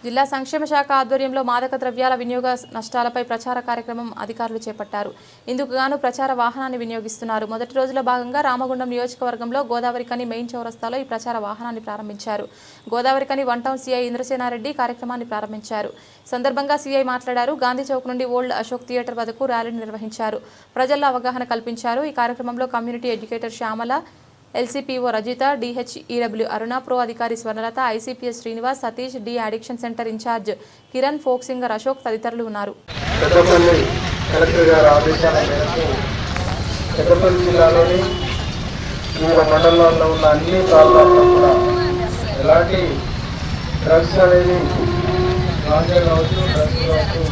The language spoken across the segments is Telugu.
జిల్లా సంక్షేమ శాఖ ఆధ్వర్యంలో మాదక ద్రవ్యాల వినియోగ నష్టాలపై ప్రచార కార్యక్రమం అధికారులు చేపట్టారు. ఇందుకు గాను ప్రచార వాహనాన్ని వినియోగిస్తున్నారు. మొదటి రోజులో భాగంగా రామగుండం నియోజకవర్గంలో గోదావరికని మెయిన్ చౌరస్తాలో ఈ ప్రచార వాహనాన్ని ప్రారంభించారు. Godavarikhani one town CI Indrasena Reddy కార్యక్రమాన్ని ప్రారంభించారు. సందర్భంగా సీఐ మాట్లాడారు. గాంధీ చౌక్ నుండి ఓల్డ్ అశోక్ థియేటర్ వద్దకు ర్యాలీని నిర్వహించారు. ప్రజల్లో అవగాహన కల్పించారు. ఈ కార్యక్రమంలో community educator Shyamala, LCPO Rajitha, DHEW Aruna, ప్రో అధికారి Swarnalatha, ICPS Srinivas, Satish, de addiction centre incharge Kiran, folk singer Ashok తదితరులు ఉన్నారు. పెద్దపల్లి జిల్లాలోని వివిధ మండలాల్లో ఉన్న అన్ని ప్రాంతాల్లో కూడా ఎలాంటి డ్రగ్స్ అనేది గాంజా కావచ్చు, డ్రగ్స్ కావచ్చు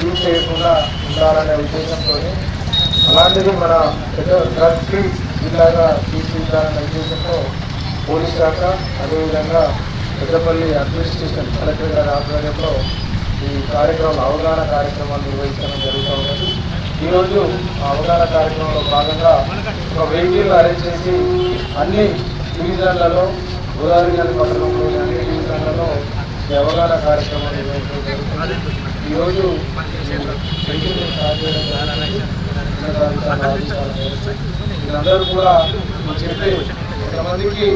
యూజ్ చేయకుండా ఉండాలనే ఉద్దేశంతో అలాంటిది మన పెద్ద డ్రగ్ ఫ్రీ జిల్లాగా తీర్చిదిద్దాలనే ఉద్దేశంతో పోలీస్ శాఖ అదేవిధంగా పెద్దపల్లి అడ్మినిస్ట్రేషన్ కలెక్టర్ గారి ఆధ్వర్యంలో ఈ కార్యక్రమాలు అవగాహన కార్యక్రమాలు నిర్వహించడం జరుగుతూ ఉన్నది. ఈరోజు అవగాహన కార్యక్రమంలో భాగంగా ఒక వెహికల్ అరేంజ్ చేసి అన్ని డివిజన్లలో గోదావరి పట్టణంలోని అన్ని డివిజన్లలో ఈ అవగాహన కార్యక్రమం నిర్వహించడం జరుగుతుంది. ఈరోజు వెహికల్ స్టార్ట్ చేయడం వీళ్ళందరూ కూడా చెప్పి కొంతమందికి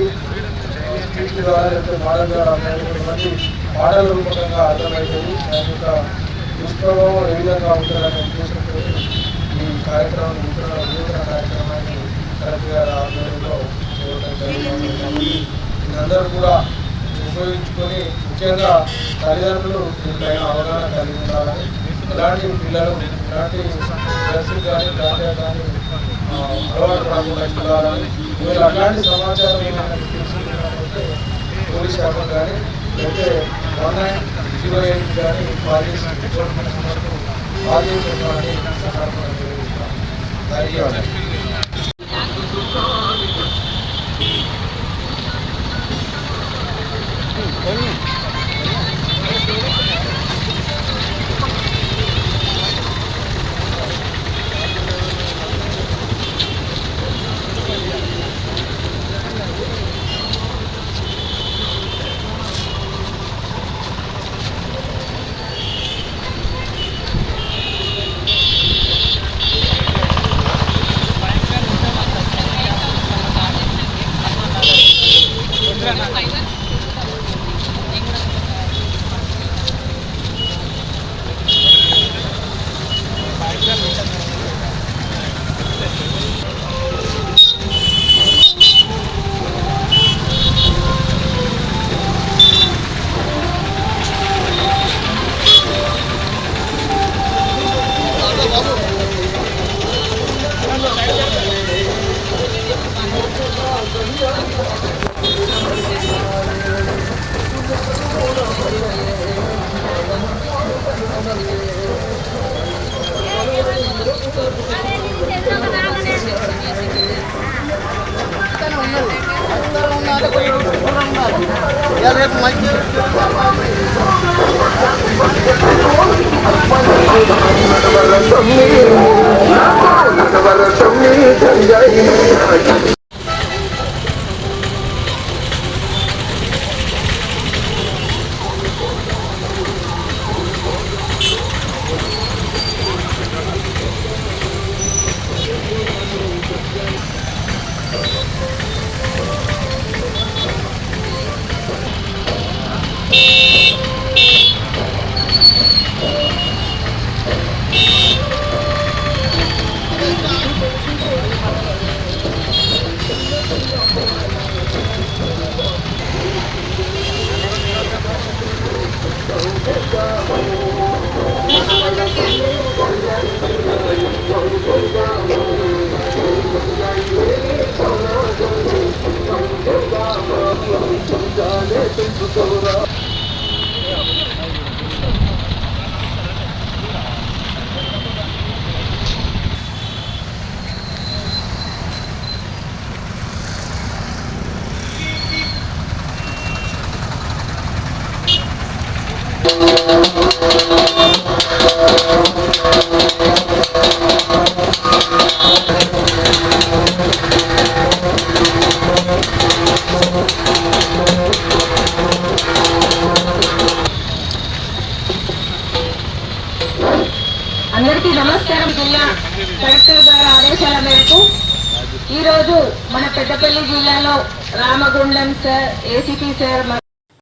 స్పీచ్ ద్వారా లేకపోతే మోడల్ ద్వారా కొంతమంది మోడల్ రూపకంగా అర్థమవుతుంది. దాని యొక్క దుష్ప్రభావం ఏ విధంగా ఉంటుందనే ఉద్దేశంతో ఈ కార్యక్రమం నూతన కార్యక్రమాన్ని కలెక్టర్ గారి ఆధ్వర్యంలో చేయడం జరుగుతుంది. వీళ్ళందరూ కూడా ఉపయోగించుకొని ముఖ్యంగా తల్లిదండ్రులు దీనిపైన అవగాహన కలిగి ఉండాలని, ఎలాంటి పిల్లలు ఎలాంటి డ్రగ్స్ కానీ గాంజా కానీ అలవాటు రాకుండా చూడాలని, మీరు అలాంటి సమాచారం తెలిసినట్లయితే పోలీస్ శాఖ కానీ లేకపోతే 1908 కానీ కాల్ చెప్పాలని సహకారం తెలియజేస్తాం. ధన్యవాదాలు. అందరికీ నమస్కారం. జిల్లా కలెక్టర్ గారి ఆదేశాల మేరకు ఈరోజు మన పెద్దపల్లి జిల్లాలో రామగుండం సార్, ఏసీపీ సార్